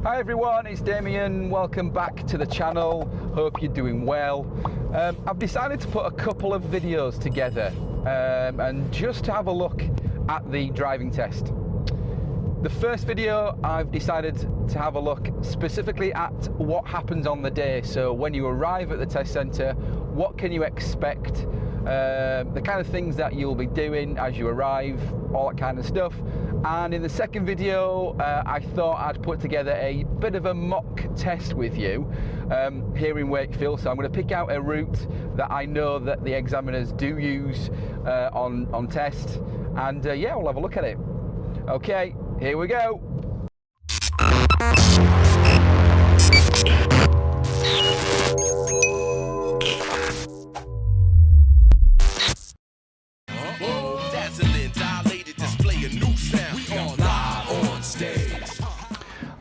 Hi everyone, it's Damien. Welcome back to the channel. Hope you're doing well. I've decided to put a couple of videos together and just to have a look at the driving test. The first video, I've decided to have a look specifically at what happens on the day. So when you arrive at the test centre, what can you expect? The kind of things that you'll be doing as you arrive, all that kind of stuff. And in the second video, I thought I'd put together a bit of a mock test with you here in Wakefield. So I'm going to pick out a route that I know that the examiners do use on test, and yeah, we'll have a look at it. Okay, here we go.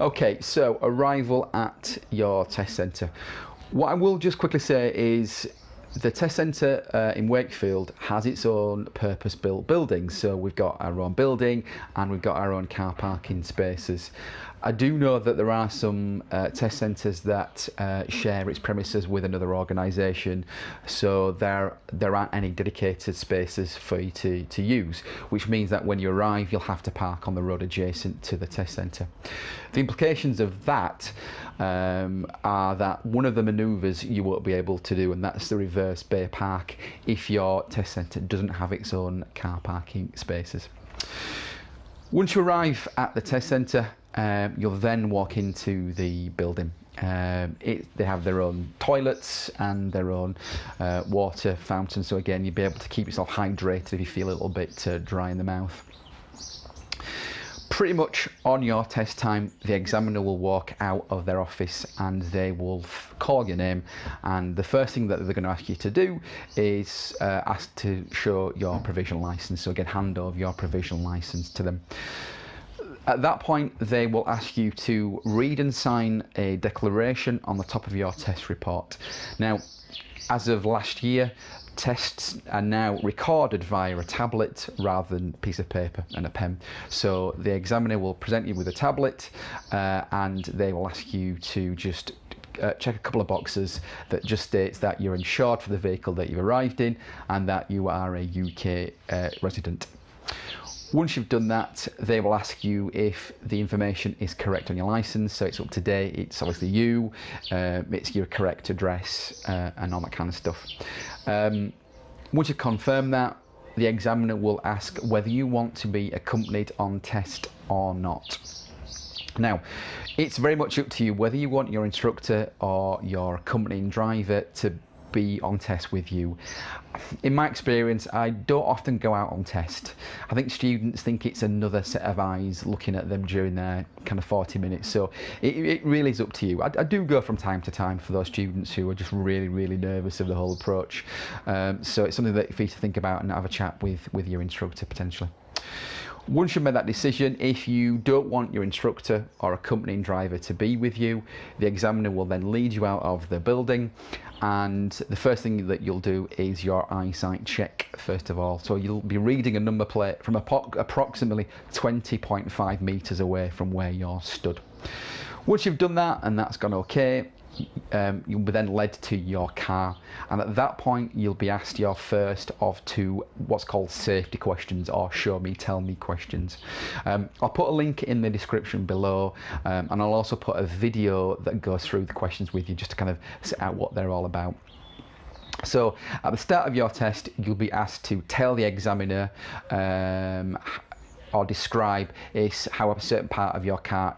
Okay, so arrival at your test centre. What I will just quickly say is the test centre in Wakefield has its own purpose-built building. So we've got our own building and we've got our own car parking spaces. I do know that there are some test centres that share its premises with another organisation, so there aren't any dedicated spaces for you to use, which means that when you arrive you'll have to park on the road adjacent to the test centre. The implications of that are that one of the manoeuvres you won't be able to do, and that's the reverse bay park if your test centre doesn't have its own car parking spaces. Once you arrive at the test centre, you'll then walk into the building. They have their own toilets and their own water fountain, so again you'll be able to keep yourself hydrated if you feel a little bit dry in the mouth. Pretty much on your test time, the examiner will walk out of their office and they will call your name, and the first thing that they're going to ask you to do is ask to show your provisional licence. So again, hand over your provisional licence to them. At that point, they will ask you to read and sign a declaration on the top of your test report. Now, as of last year, tests are now recorded via a tablet rather than a piece of paper and a pen. So the examiner will present you with a tablet and they will ask you to just check a couple of boxes that just states that you're insured for the vehicle that you've arrived in and that you are a UK resident. Once you've done that, they will ask you if the information is correct on your licence, so it's up to date, it's obviously you, it's your correct address and all that kind of stuff. Once you confirm that, the examiner will ask whether you want to be accompanied on test or not. Now, it's very much up to you whether you want your instructor or your accompanying driver to be on test with you. In my experience, I don't often go out on test. I think students think it's another set of eyes looking at them during their kind of 40 minutes, so it really is up to you. I do go from time to time for those students who are just really nervous of the whole approach, so it's something that for you to think about and have a chat with your instructor potentially. Once you've made that decision, if you don't want your instructor or accompanying driver to be with you, the examiner will then lead you out of the building, and the first thing that you'll do is your eyesight check first of all. So you'll be reading a number plate from approximately 20.5 metres away from where you're stood. Once you've done that and that's gone okay, you'll be then led to your car, and at that point you'll be asked your first of two what's called safety questions or show me tell me questions. I'll put a link in the description below, and I'll also put a video that goes through the questions with you just to kind of set out what they're all about. So at the start of your test, you'll be asked to tell the examiner or describe how a certain part of your car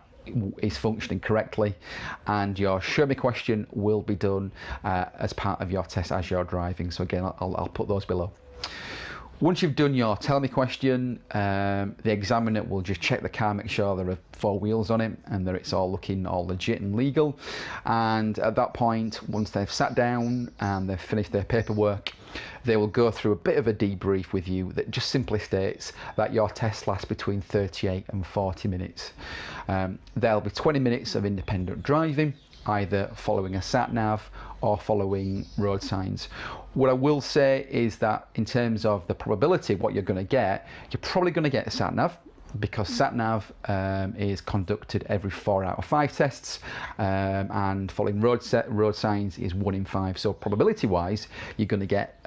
is functioning correctly, and your show me question will be done as part of your test as you're driving. So again, I'll put those below. Once you've done your tell me question, the examiner will just check the car, make sure there are 4 wheels on it and that it's all looking all legit and legal. And at that point, once they've sat down and they've finished their paperwork, they will go through a bit of a debrief with you that just simply states that your test lasts between 38 and 40 minutes. There'll be 20 minutes of independent driving, either following a sat-nav or following road signs. What I will say is that in terms of the probability of what you're going to get, you're probably going to get a sat-nav. because sat-nav is conducted every 4 out of 5 tests, and following road signs is 1 in 5. So probability wise you're going to get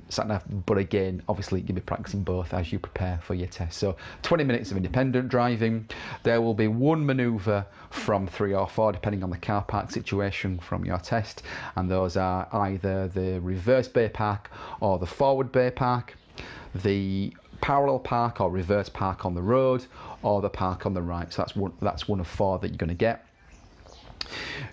sat-nav, but again obviously you'll be practicing both as you prepare for your test. So 20 minutes of independent driving. There will be 1 manoeuvre from 3 or 4 depending on the car park situation from your test, and those are either the reverse bay park or the forward bay park, the parallel park or reverse park on the road, or the park on the right. So that's one of 4 that you're going to get.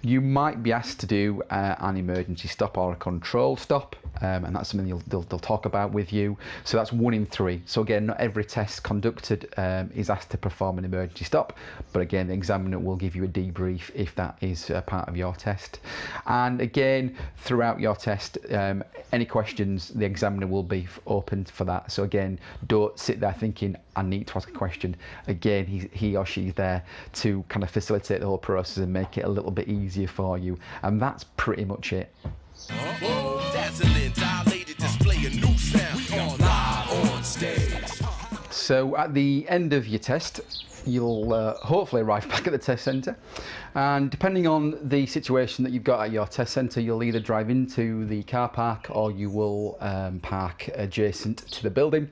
You might be asked to do an emergency stop or a controlled stop, and that's something they'll talk about with you. So that's 1 in 3. So again, not every test conducted is asked to perform an emergency stop, but again the examiner will give you a debrief if that is a part of your test. And again, throughout your test, any questions, the examiner will be open for that. So again, don't sit there thinking I need to ask a question. Again, he or she's there to kind of facilitate the whole process and make it a little bit easier for you, and that's pretty much it. So at the end of your test, you'll hopefully arrive back at the test centre, and depending on the situation that you've got at your test centre, you'll either drive into the car park or you will park adjacent to the building.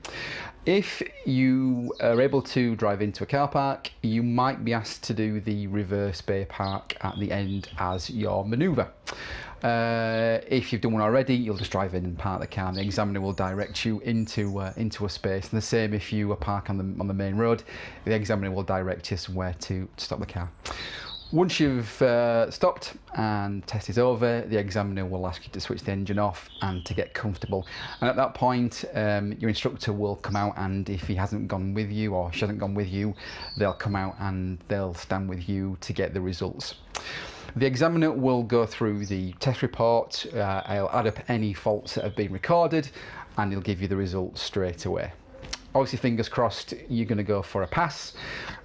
If you are able to drive into a car park, you might be asked to do the reverse bay park at the end as your manoeuvre. If you've done one already, you'll just drive in and park the car, and the examiner will direct you into a space. And the same if you park on the main road, the examiner will direct you somewhere to stop the car. Once you've stopped and test is over, the examiner will ask you to switch the engine off and to get comfortable. And at that point, your instructor will come out, and if he hasn't gone with you or she hasn't gone with you, they'll come out and they'll stand with you to get the results. The examiner will go through the test report, he'll add up any faults that have been recorded, and he'll give you the results straight away. Obviously, fingers crossed, you're going to go for a pass,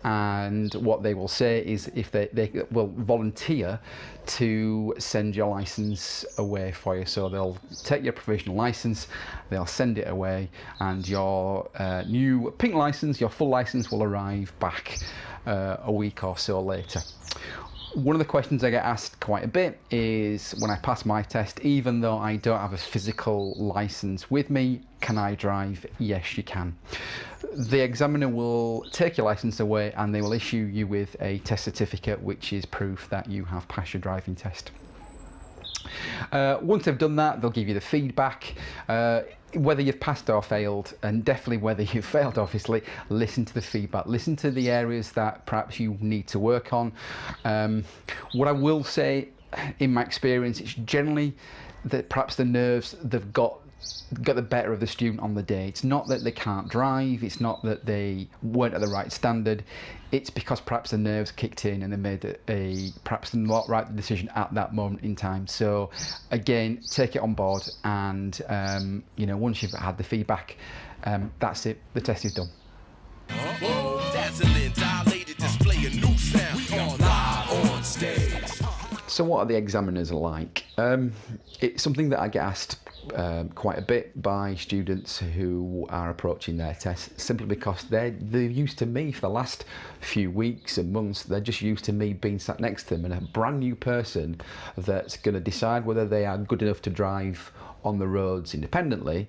and what they will say is if they will volunteer to send your licence away for you. So they'll take your provisional licence, they'll send it away, and your new pink licence, your full licence, will arrive back a week or so later. One of the questions I get asked quite a bit is, when I pass my test, even though I don't have a physical licence with me, can I drive? Yes, you can. The examiner will take your licence away and they will issue you with a test certificate, which is proof that you have passed your driving test. Once they've done that, they'll give you the feedback. Whether you've passed or failed, and definitely whether you've failed, obviously, listen to the feedback. Listen to the areas that perhaps you need to work on. What I will say, in my experience, it's generally that perhaps the nerves, they've got the better of the student on the day. It's not that they can't drive, it's not that they weren't at the right standard, it's because perhaps the nerves kicked in and they made perhaps not right decision at that moment in time. So again, take it on board, and once you've had the feedback, that's it, the test is done. So what are the examiners like? It's something that I get asked quite a bit by students who are approaching their tests, simply because they're used to me for the last few weeks and months. They're just used to me being sat next to them, and a brand new person that's going to decide whether they are good enough to drive on the roads independently.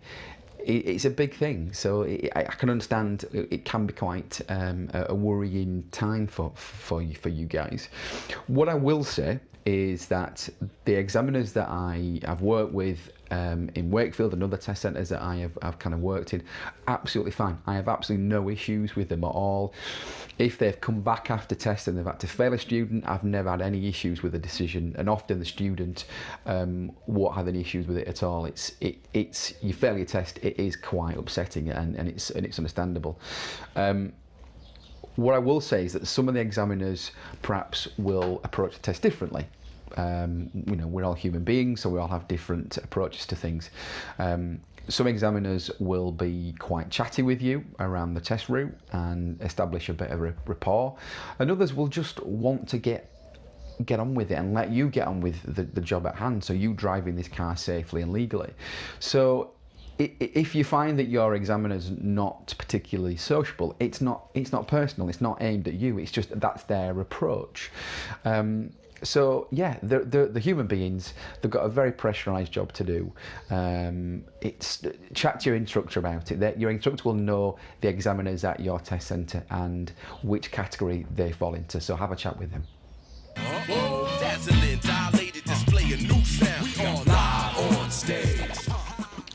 It's a big thing, so I can understand it can be quite a worrying time for you guys. What I will say is that the examiners that I have worked with in Wakefield and other test centres that I've kind of worked in, absolutely fine. I have absolutely no issues with them at all. If they've come back after test and they've had to fail a student, I've never had any issues with the decision, and often the student won't have any issues with it at all. It's you fail your test, it is quite upsetting, and it's understandable. What I will say is that some of the examiners perhaps will approach the test differently. We're all human beings, so we all have different approaches to things. Some examiners will be quite chatty with you around the test route and establish a bit of rapport, and others will just want to get on with it and let you get on with the job at hand, so you driving this car safely and legally. So if you find that your examiner's not particularly sociable, it's not personal, it's not aimed at you, it's just that's their approach. So yeah, the human beings, they've got a very pressurised job to do. Chat to your instructor about it. Your instructor will know the examiners at your test centre and which category they fall into, so have a chat with them. Dazzling, dilated display, a new sound. We are live on stage.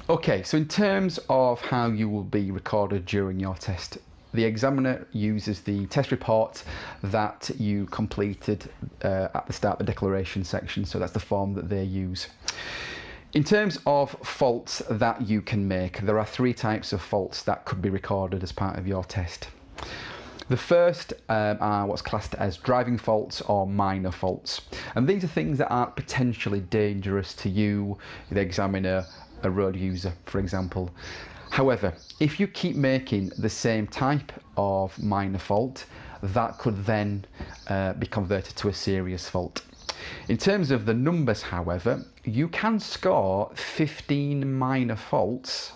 Okay, so in terms of how you will be recorded during your test, the examiner uses the test report that you completed at the start of the declaration section, so that's the form that they use. In terms of faults that you can make, there are 3 types of faults that could be recorded as part of your test. The first are what's classed as driving faults or minor faults, and these are things that aren't potentially dangerous to you, the examiner, a road user, for example. However, if you keep making the same type of minor fault, that could then be converted to a serious fault. In terms of the numbers, however, you can score 15 minor faults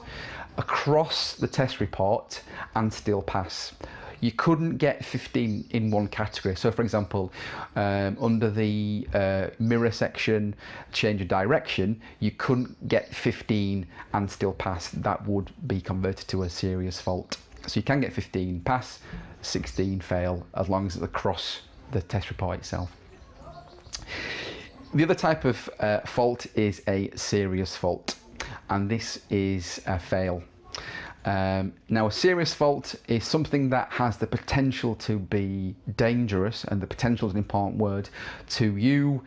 across the test report and still pass. You couldn't get 15 in one category. So for example, under the mirror section, change of direction, you couldn't get 15 and still pass. That would be converted to a serious fault. So you can get 15 pass, 16 fail, as long as it's across the test report itself. The other type of fault is a serious fault, and this is a fail. Now, a serious fault is something that has the potential to be dangerous, and the potential is an important word, to you,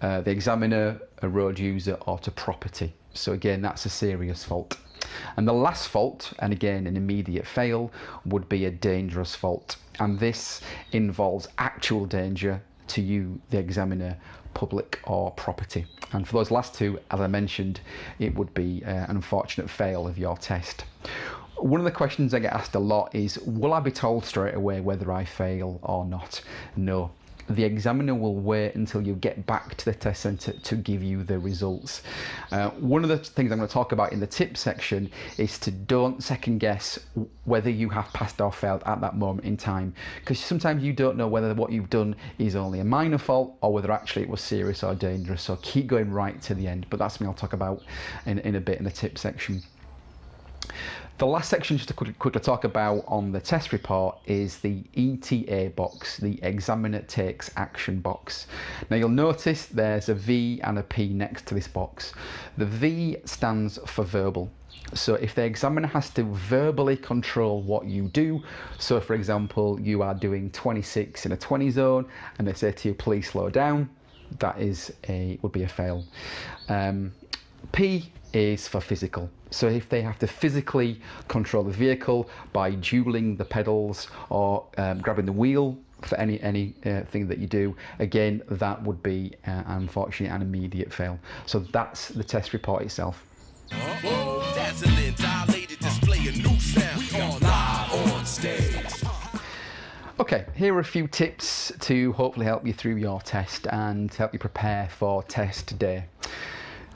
the examiner, a road user, or to property. So again, that's a serious fault. And the last fault, and again an immediate fail, would be a dangerous fault. And this involves actual danger to you, the examiner, public or property. And for those last 2, as I mentioned, it would be an unfortunate fail of your test. One of the questions I get asked a lot is, will I be told straight away whether I fail or not? No. The examiner will wait until you get back to the test centre to give you the results. One of the things I'm going to talk about in the tips section is to don't second guess whether you have passed or failed at that moment in time, because sometimes you don't know whether what you've done is only a minor fault or whether actually it was serious or dangerous. So keep going right to the end, but that's something I'll talk about in a bit in the tips section. The last section just to quickly talk about on the test report is the ETA box, the Examiner Takes Action box. Now you'll notice there's a V and a P next to this box. The V stands for verbal. So if the examiner has to verbally control what you do, so for example, you are doing 26 in a 20 zone and they say to you, please slow down, that would be a fail. P is for physical. So if they have to physically control the vehicle by dueling the pedals or grabbing the wheel for anything that you do, again, that would be unfortunately an immediate fail. So that's the test report itself. Dazzling, dilated display, a new sound. We are live on stage. Okay, here are a few tips to hopefully help you through your test and help you prepare for test day.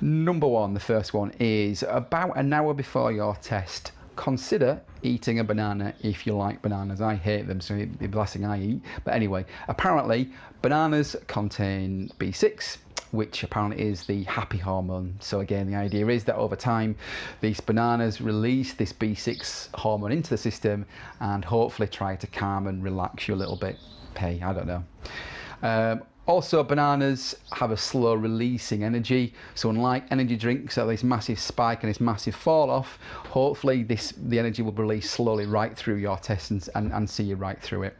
Number 1, the first one, is about an hour before your test, consider eating a banana if you like bananas. I hate them, so it'd be the last thing I eat. But anyway, apparently bananas contain B6, which apparently is the happy hormone. So again, the idea is that over time, these bananas release this B6 hormone into the system and hopefully try to calm and relax you a little bit. Hey, I don't know. Also, bananas have a slow releasing energy, so unlike energy drinks, so this massive spike and this massive fall off, hopefully the energy will release slowly right through your test and see you right through it.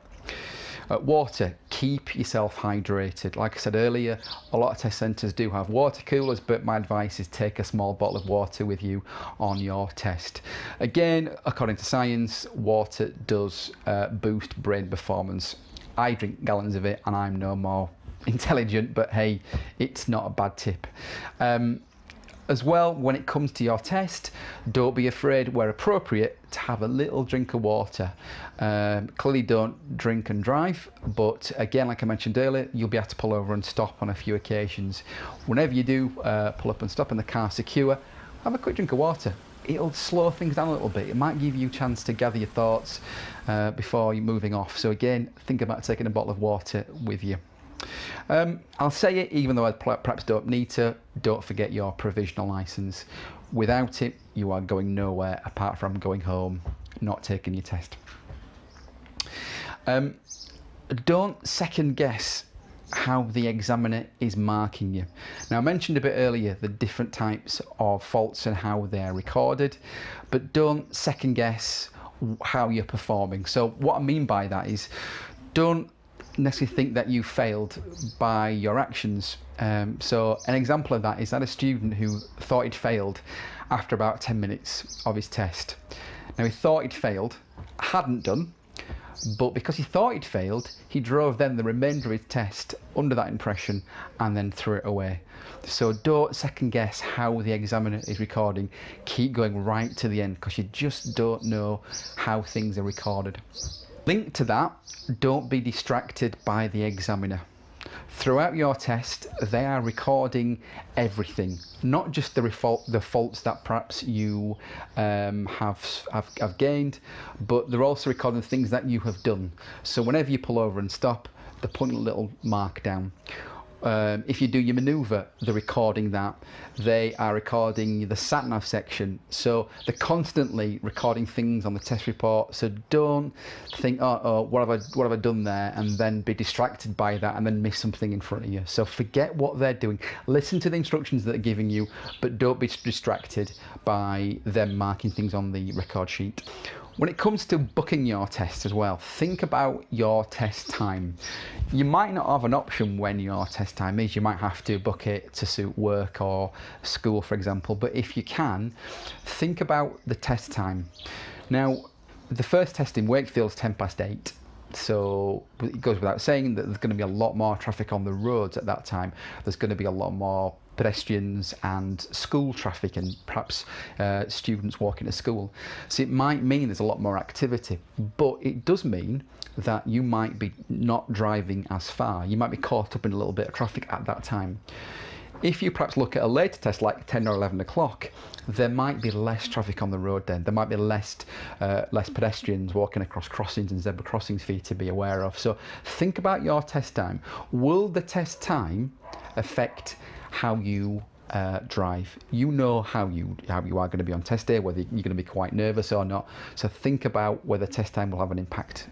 Water, keep yourself hydrated. Like I said earlier, a lot of test centres do have water coolers, but my advice is take a small bottle of water with you on your test. Again, according to science, water does boost brain performance. I drink gallons of it and I'm no more intelligent, but hey, it's not a bad tip. As well, when it comes to your test, don't be afraid, where appropriate, to have a little drink of water. Clearly don't drink and drive, but again, like I mentioned earlier, you'll be able to pull over and stop on a few occasions. Whenever you do pull up and stop in the car secure, have a quick drink of water. it'll slow things down a little bit. It might give you a chance to gather your thoughts before you're moving off. So again, think about taking a bottle of water with you. I'll say it even though I perhaps don't need to, don't forget your provisional licence. Without it, you are going nowhere apart from going home, not taking your test. Don't second guess how the examiner is marking you. Now, I mentioned a bit earlier the different types of faults and how they're recorded, but don't second guess how you're performing. So what I mean by that is, don't necessarily think that you failed by your actions. So an example of that is that a student who thought he'd failed after about 10 minutes of his test. Now, he thought he'd failed, hadn't done, but because he thought he'd failed, he drove then the remainder of his test under that impression and then threw it away. So don't second guess how the examiner is recording. Keep going right to the end, because you just don't know how things are recorded. Linked to that, don't be distracted by the examiner. Throughout your test, they are recording everything, not just the faults that perhaps you have gained, but they're also recording the things that you have done. So whenever you pull over and stop, they're putting a little mark down. If you do your manoeuvre, they're recording that. They are recording the sat-nav section. So they're constantly recording things on the test report. So don't think, oh, what have I done there, and then be distracted by that and then miss something in front of you. So forget what they're doing. Listen to the instructions that they're giving you, but don't be distracted by them marking things on the record sheet. When it comes to booking your test as well, think about your test time. You might not have an option when your test time is. You might have to book it to suit work or school, for example. But if you can, think about the test time. Now, the first test in Wakefield is 8:10. So it goes without saying that there's going to be a lot more traffic on the roads at that time. There's going to be a lot more pedestrians and school traffic, and perhaps students walking to school. So it might mean there's a lot more activity, but it does mean that you might be not driving as far. You might be caught up in a little bit of traffic at that time. If you perhaps look at a later test like 10 or 11 o'clock, there might be less traffic on the road then. There might be less pedestrians walking across crossings and zebra crossings for you to be aware of. So think about your test time. Will the test time affect how you drive? You know how you are going to be on test day, whether you're going to be quite nervous or not. So think about whether test time will have an impact.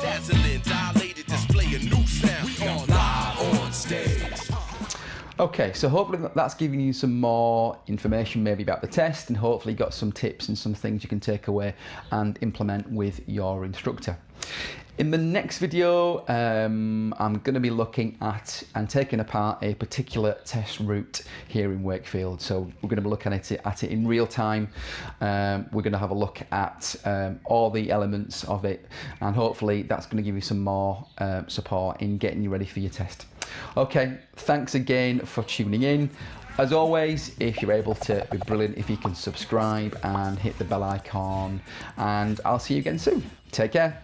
Dazzling, dilated display, a new sound. We are live on stage. Okay, so hopefully that's giving you some more information maybe about the test, and hopefully got some tips and some things you can take away and implement with your instructor. In the next video, I'm going to be looking at and taking apart a particular test route here in Wakefield. So we're going to be looking at it in real time. We're going to have a look at all the elements of it, and hopefully that's going to give you some more support in getting you ready for your test. Okay, thanks again for tuning in. As always, if you're able to, it'd be brilliant if you can subscribe and hit the bell icon, and I'll see you again soon. Take care.